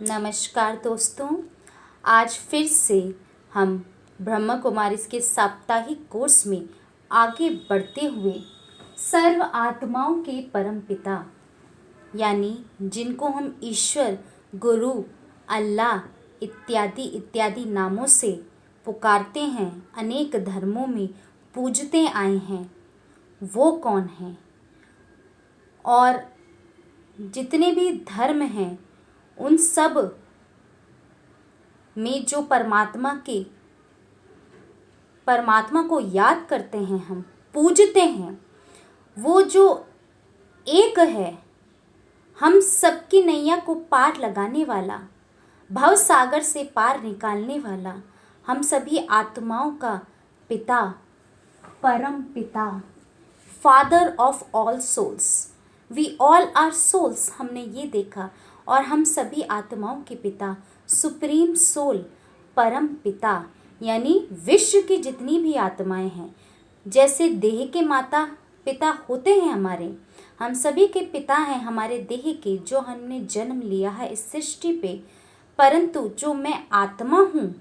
नमस्कार दोस्तों। आज फिर से हम ब्रह्म कुमारीज के साप्ताहिक कोर्स में आगे बढ़ते हुए सर्व आत्माओं के परम पिता यानी जिनको हम ईश्वर, गुरु, अल्लाह इत्यादि इत्यादि नामों से पुकारते हैं, अनेक धर्मों में पूजते आए हैं, वो कौन हैं और जितने भी धर्म हैं उन सब में जो परमात्मा को याद करते हैं, हम पूजते हैं, वो जो एक है, हम सबकी नैया को पार लगाने वाला, भव सागर से पार निकालने वाला, हम सभी आत्माओं का पिता, परम पिता, father of all souls, we all are souls, हमने ये देखा। और हम सभी आत्माओं के पिता, सुप्रीम सोल, परम पिता यानी विश्व की जितनी भी आत्माएं हैं, जैसे देह के माता पिता होते हैं हमारे, हम सभी के पिता हैं हमारे देह के, जो हमने जन्म लिया है इस सृष्टि पे। परंतु जो मैं आत्मा हूँ,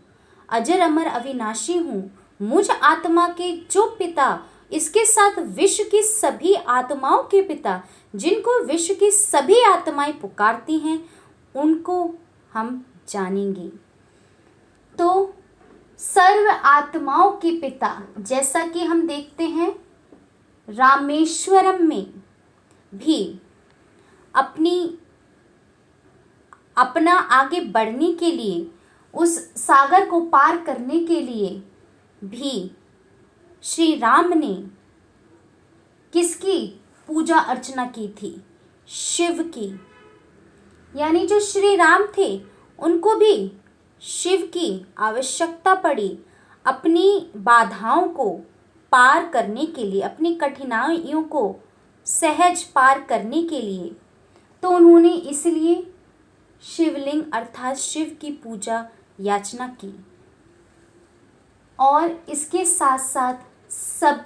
अजर अमर अविनाशी हूँ, मुझ आत्मा के जो पिता, इसके साथ विश्व की सभी आत्माओं के पिता, जिनको विश्व की सभी आत्माएं पुकारती हैं, उनको हम जानेंगे। तो सर्व आत्माओं के पिता, जैसा कि हम देखते हैं रामेश्वरम में भी अपना आगे बढ़ने के लिए, उस सागर को पार करने के लिए भी श्री राम ने किसकी पूजा अर्चना की थी? शिव की। यानी जो श्री राम थे उनको भी शिव की आवश्यकता पड़ी अपनी बाधाओं को पार करने के लिए, अपनी कठिनाइयों को सहज पार करने के लिए। तो उन्होंने इसलिए शिवलिंग अर्थात शिव की पूजा याचना की। और इसके साथ साथ सब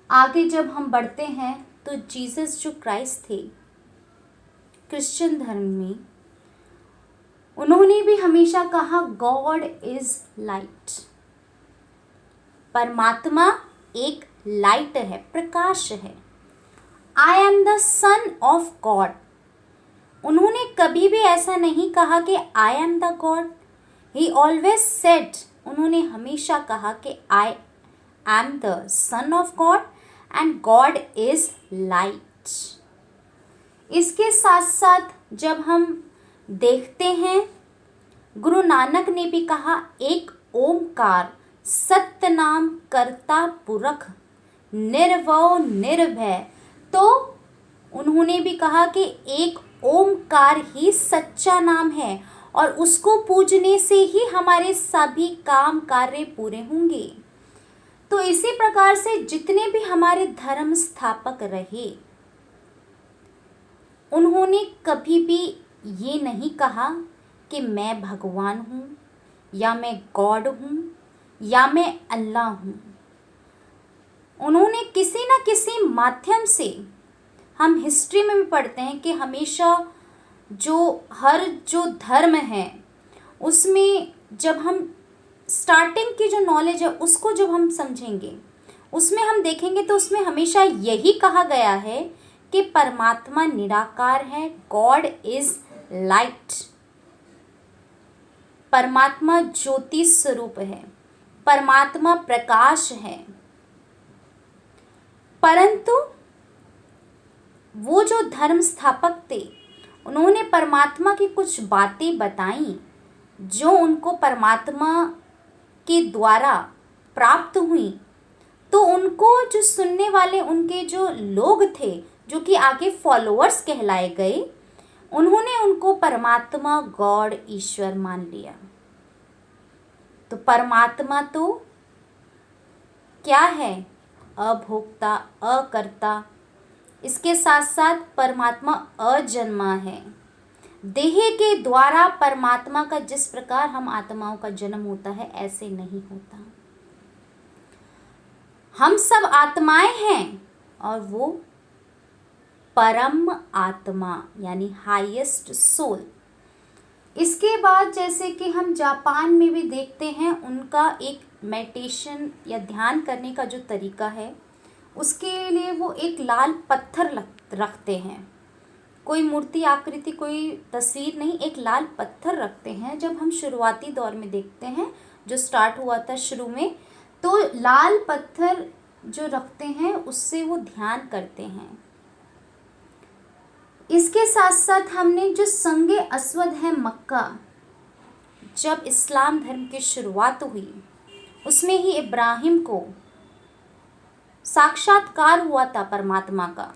आगे जब हम बढ़ते हैं तो जीसस जो क्राइस्ट थे क्रिश्चियन धर्म में, उन्होंने भी हमेशा कहा गॉड इज लाइट। परमात्मा एक लाइट है, प्रकाश है। I am the son of God. उन्होंने कभी भी ऐसा नहीं कहा कि I am the God. He always said, उन्होंने हमेशा कहा कि I am the son of God and God is light. इसके साथ साथ जब हम देखते हैं, गुरु नानक ने भी कहा एक ओमकार सत्य नाम करता पुरख निर्भव निर्भय। तो उन्होंने भी कहा कि एक ओमकार ही सच्चा नाम है और उसको पूजने से ही हमारे सभी काम कार्य पूरे होंगे। तो इसी प्रकार से जितने भी हमारे धर्म स्थापक रहे, उन्होंने कभी भी ये नहीं कहा कि मैं भगवान हूँ या मैं गॉड हूँ या मैं अल्लाह हूँ। उन्होंने किसी न किसी माध्यम से, हम हिस्ट्री में भी पढ़ते हैं कि हमेशा जो धर्म है उसमें जब हम स्टार्टिंग की जो नॉलेज है उसको जब हम समझेंगे, उसमें हम देखेंगे तो उसमें हमेशा यही कहा गया है कि परमात्मा निराकार है, गॉड इज लाइट। परमात्मा ज्योति स्वरूप है, परमात्मा प्रकाश है। परंतु वो जो धर्म स्थापक थे, उन्होंने परमात्मा की कुछ बातें बताई जो उनको परमात्मा के द्वारा प्राप्त हुई। तो उनको जो सुनने वाले उनके जो लोग थे, जो कि आगे फॉलोअर्स कहलाए गए, उन्होंने उनको परमात्मा, गॉड, ईश्वर मान लिया। तो परमात्मा तो क्या है? अभोक्ता, अकर्ता। इसके साथ साथ परमात्मा अजन्मा है। देह के द्वारा परमात्मा का जिस प्रकार हम आत्माओं का जन्म होता है, ऐसे नहीं होता। हम सब आत्माएं हैं और वो परम आत्मा यानी हाईएस्ट सोल। इसके इसके बाद जैसे कि हम जापान में भी देखते हैं, उनका एक मेडिटेशन या ध्यान करने का जो तरीका है, उसके लिए वो एक लाल पत्थर रखते हैं। कोई मूर्ति आकृति, कोई तस्वीर नहीं, एक लाल पत्थर रखते हैं। जब हम शुरुआती दौर में देखते हैं, जो स्टार्ट हुआ था शुरू में, तो लाल पत्थर जो रखते हैं उससे वो ध्यान करते हैं। इसके साथ साथ हमने जो संगे अस्वद है मक्का, जब इस्लाम धर्म की शुरुआत हुई, उसमें ही इब्राहिम को साक्षात्कार हुआ था परमात्मा का।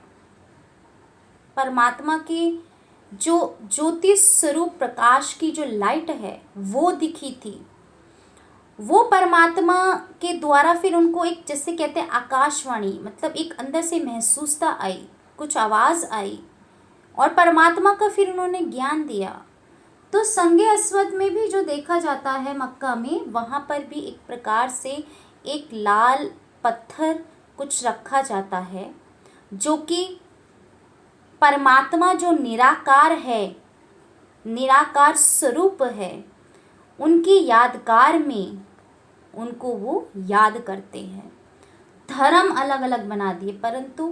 परमात्मा की जो ज्योति स्वरूप प्रकाश की जो लाइट है वो दिखी थी। वो परमात्मा के द्वारा फिर उनको एक, जैसे कहते हैं आकाशवाणी, मतलब एक अंदर से महसूसता आई, कुछ आवाज़ आई और परमात्मा का फिर उन्होंने ज्ञान दिया। तो संगे अस्वद में भी जो देखा जाता है मक्का में, वहाँ पर भी एक प्रकार से एक लाल पत्थर कुछ रखा जाता है, जो कि परमात्मा जो निराकार है, निराकार स्वरूप है, उनकी यादगार में उनको वो याद करते हैं। धर्म अलग अलग बना दिए परंतु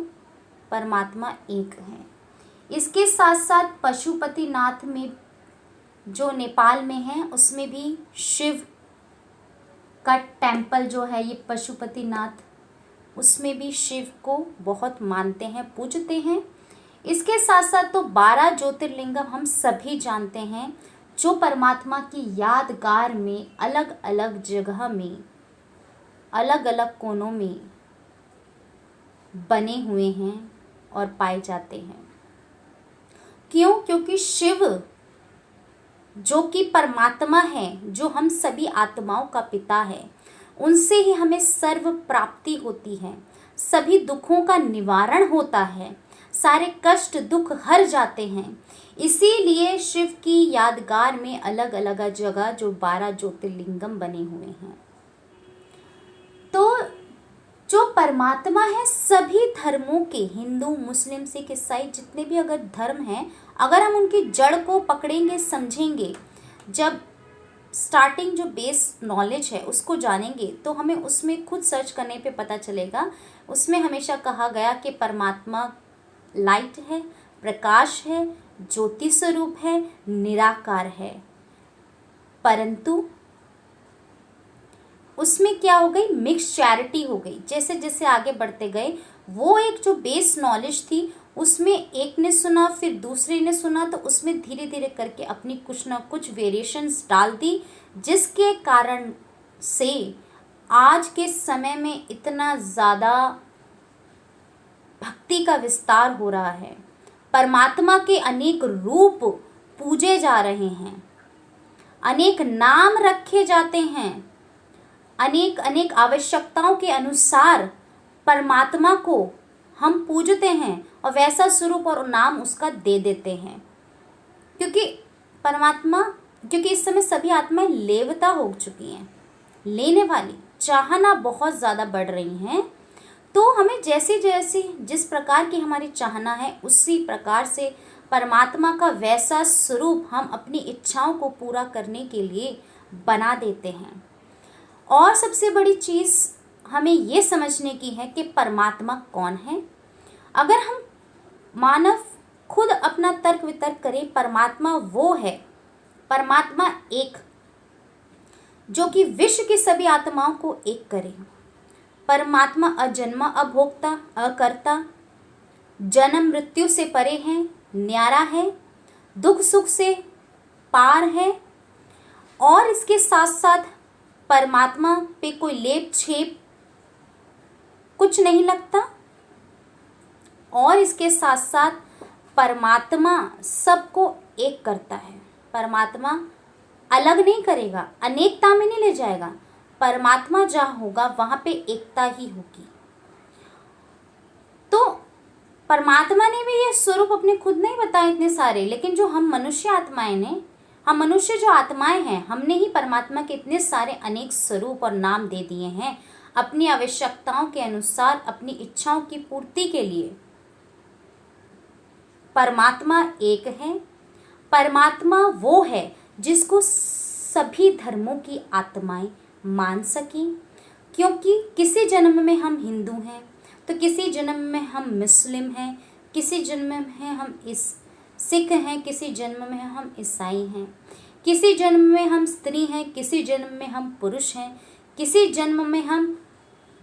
परमात्मा एक है। इसके साथ साथ पशुपतिनाथ में जो नेपाल में है, उसमें भी शिव का टेम्पल जो है ये पशुपतिनाथ, उसमें भी शिव को बहुत मानते हैं, पूजते हैं। इसके साथ साथ तो 12 ज्योतिर्लिंगम हम सभी जानते हैं, जो परमात्मा की यादगार में अलग अलग जगह में, अलग अलग कोनों में बने हुए हैं और पाए जाते हैं। क्यों? क्योंकि शिव जो कि परमात्मा है, जो हम सभी आत्माओं का पिता है, उनसे ही हमें सर्व प्राप्ति होती है, सभी दुखों का निवारण होता है, सारे कष्ट दुख हर जाते हैं। इसीलिए शिव की यादगार में अलग अलग जगह जो 12 ज्योतिर्लिंगम बने हुए हैं। तो जो परमात्मा है सभी धर्मों के, हिंदू मुस्लिम सिख ईसाई जितने भी अगर धर्म हैं, अगर हम उनकी जड़ को पकड़ेंगे, समझेंगे, जब स्टार्टिंग जो बेस नॉलेज है उसको जानेंगे, तो हमें उसमें खुद सर्च करने पे पता चलेगा। उसमें हमेशा कहा गया कि परमात्मा लाइट है, प्रकाश है, ज्योति स्वरूप है, निराकार है। परंतु उसमें क्या हो गई, मिक्स चैरिटी हो गई। जैसे जैसे आगे बढ़ते गए, वो एक जो बेस नॉलेज थी उसमें एक ने सुना, फिर दूसरे ने सुना, तो उसमें धीरे धीरे करके अपनी कुछ ना कुछ वेरिएशंस डाल दी, जिसके कारण से आज के समय में इतना ज़्यादा भक्ति का विस्तार हो रहा है। परमात्मा के अनेक रूप पूजे जा रहे हैं, अनेक नाम रखे जाते हैं, अनेक अनेक आवश्यकताओं के अनुसार परमात्मा को हम पूजते हैं और वैसा स्वरूप और नाम उसका दे देते हैं। क्योंकि परमात्मा, क्योंकि इस समय सभी आत्माएं लेवता हो चुकी हैं, लेने वाली, चाहना बहुत ज़्यादा बढ़ रही हैं। तो हमें जैसे जैसे जिस प्रकार की हमारी चाहना है, उसी प्रकार से परमात्मा का वैसा स्वरूप हम अपनी इच्छाओं को पूरा करने के लिए बना देते हैं। और सबसे बड़ी चीज़ हमें ये समझने की है कि परमात्मा कौन है। अगर हम मानव खुद अपना तर्क वितर्क करें, परमात्मा वो है, परमात्मा एक, जो कि विश्व की सभी आत्माओं को एक करे। परमात्मा अजन्मा, अभोक्ता, अकर्ता, जन्म मृत्यु से परे है, न्यारा है, दुख सुख से पार है। और इसके साथ साथ परमात्मा पे कोई लेप छेप कुछ नहीं लगता। और इसके साथ साथ परमात्मा सबको एक करता है। परमात्मा अलग नहीं करेगा, अनेकता में नहीं ले जाएगा। परमात्मा जहाँ होगा वहाँ पे एकता ही होगी। तो परमात्मा ने भी ये स्वरूप अपने खुद नहीं बताए इतने सारे, लेकिन जो हम मनुष्य आत्माएं ने, हम मनुष्य जो आत्माएं हैं, हमने ही परमात्मा के इतने सारे अनेक स्वरूप और नाम दे दिए हैं अपनी आवश्यकताओं के अनुसार, अपनी इच्छाओं की पूर्ति के लिए। परमात्मा एक है। परमात्मा वो है जिसको सभी धर्मों की आत्माएं मान सकें, क्योंकि किसी जन्म में हम हिंदू हैं तो किसी जन्म में हम मुस्लिम हैं, किसी जन्म में हम सिख हैं, किसी जन्म में हम ईसाई हैं, किसी जन्म में हम स्त्री हैं, किसी जन्म में हम पुरुष हैं, किसी जन्म में हम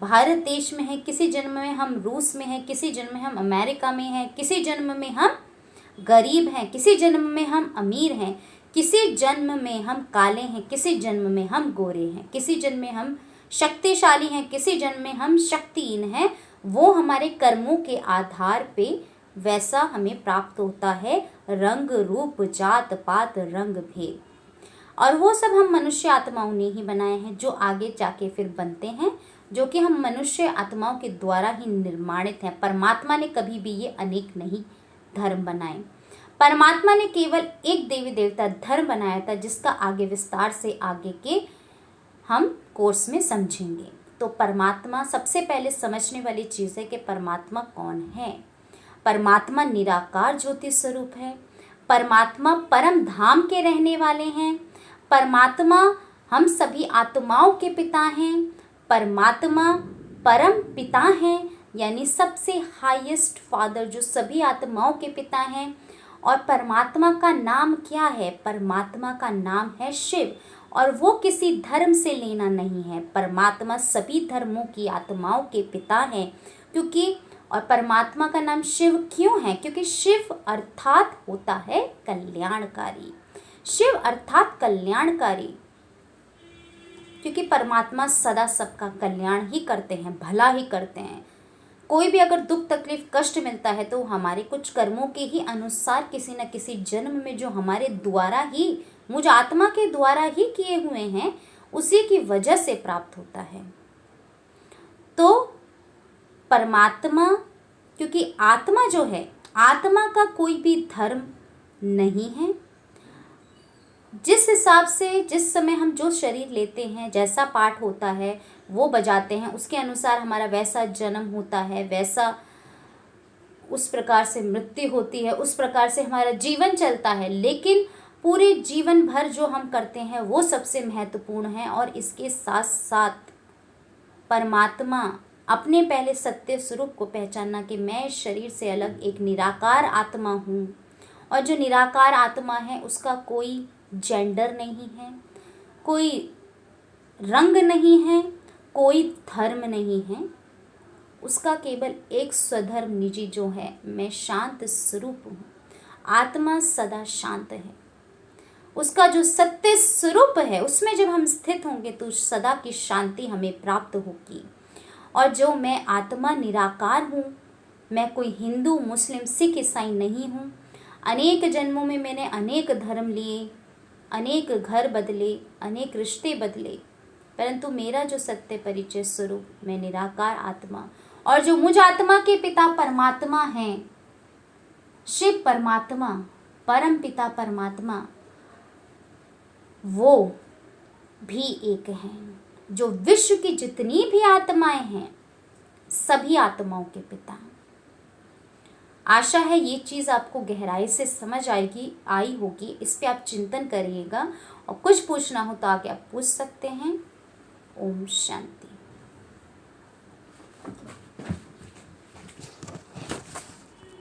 भारत देश में हैं, किसी जन्म में हम रूस में हैं, किसी जन्म में हम अमेरिका में हैं, किसी जन्म में हम गरीब हैं, किसी जन्म में हम अमीर हैं, किसी जन्म में हम काले हैं, किसी जन्म में हम गोरे हैं, किसी जन्म में हम शक्तिशाली हैं, किसी जन्म में हम शक्तिहीन हैं। वो हमारे कर्मों के आधार पे वैसा हमें प्राप्त होता है, रंग रूप जात पात रंग भेद। और वो सब हम मनुष्य आत्माओं ने ही बनाए हैं, जो आगे जाके फिर बनते हैं, जो कि हम मनुष्य आत्माओं के द्वारा ही निर्माणित हैं। परमात्मा ने कभी भी ये अनेक नहीं धर्म बनाए। परमात्मा ने केवल एक देवी देवता धर्म बनाया था, जिसका आगे विस्तार से आगे के हम कोर्स में समझेंगे। तो परमात्मा, सबसे पहले समझने वाली चीज़ है कि परमात्मा कौन है। परमात्मा निराकार ज्योति स्वरूप है। परमात्मा परम धाम के रहने वाले हैं। परमात्मा हम सभी आत्माओं के पिता हैं। परमात्मा परम पिता हैं, यानी सबसे हाईएस्ट फादर, जो सभी आत्माओं के पिता हैं। और परमात्मा का नाम क्या है? परमात्मा का नाम है शिव, और वो किसी धर्म से लेना नहीं है। परमात्मा सभी धर्मों की आत्माओं के पिता हैं, क्योंकि और परमात्मा का नाम शिव क्यों है? क्योंकि शिव अर्थात होता है कल्याणकारी। शिव अर्थात कल्याणकारी, क्योंकि परमात्मा सदा सबका कल्याण ही करते हैं, भला ही करते हैं। कोई भी अगर दुख तकलीफ कष्ट मिलता है तो हमारे कुछ कर्मों के ही अनुसार किसी न किसी जन्म में जो हमारे द्वारा ही, मुझ आत्मा के द्वारा ही किए हुए हैं, उसी की वजह से प्राप्त होता है। तो परमात्मा, क्योंकि आत्मा जो है, आत्मा का कोई भी धर्म नहीं है। जिस हिसाब से जिस समय हम जो शरीर लेते हैं, जैसा पाठ होता है वो बजाते हैं, उसके अनुसार हमारा वैसा जन्म होता है, वैसा उस प्रकार से मृत्यु होती है, उस प्रकार से हमारा जीवन चलता है। लेकिन पूरे जीवन भर जो हम करते हैं वो सबसे महत्वपूर्ण है। और इसके साथ साथ परमात्मा अपने पहले सत्य स्वरूप को पहचानना कि मैं इस शरीर से अलग एक निराकार आत्मा हूँ, और जो निराकार आत्मा है उसका कोई जेंडर नहीं है, कोई रंग नहीं है, कोई धर्म नहीं है, उसका केवल एक स्वधर्म निजी जो है, मैं शांत स्वरूप हूँ। आत्मा सदा शांत है। उसका जो सत्य स्वरूप है उसमें जब हम स्थित होंगे तो सदा की शांति हमें प्राप्त होगी। और जो मैं आत्मा निराकार हूँ, मैं कोई हिंदू मुस्लिम सिख ईसाई नहीं हूँ। अनेक जन्मों में मैंने अनेक धर्म लिए, अनेक घर बदले, अनेक रिश्ते बदले, परंतु मेरा जो सत्य परिचय स्वरूप, मैं निराकार आत्मा, और जो मुझ आत्मा के पिता परमात्मा हैं, शिव परमात्मा, परम पिता परमात्मा, वो भी एक हैं। जो विश्व की जितनी भी आत्माएं हैं, सभी आत्माओं के पिता। आशा है ये चीज़ आपको गहराई से समझ आई होगी। इस पे आप चिंतन करिएगा, और कुछ पूछना हो तो आगे आप पूछ सकते हैं। ओम शांति।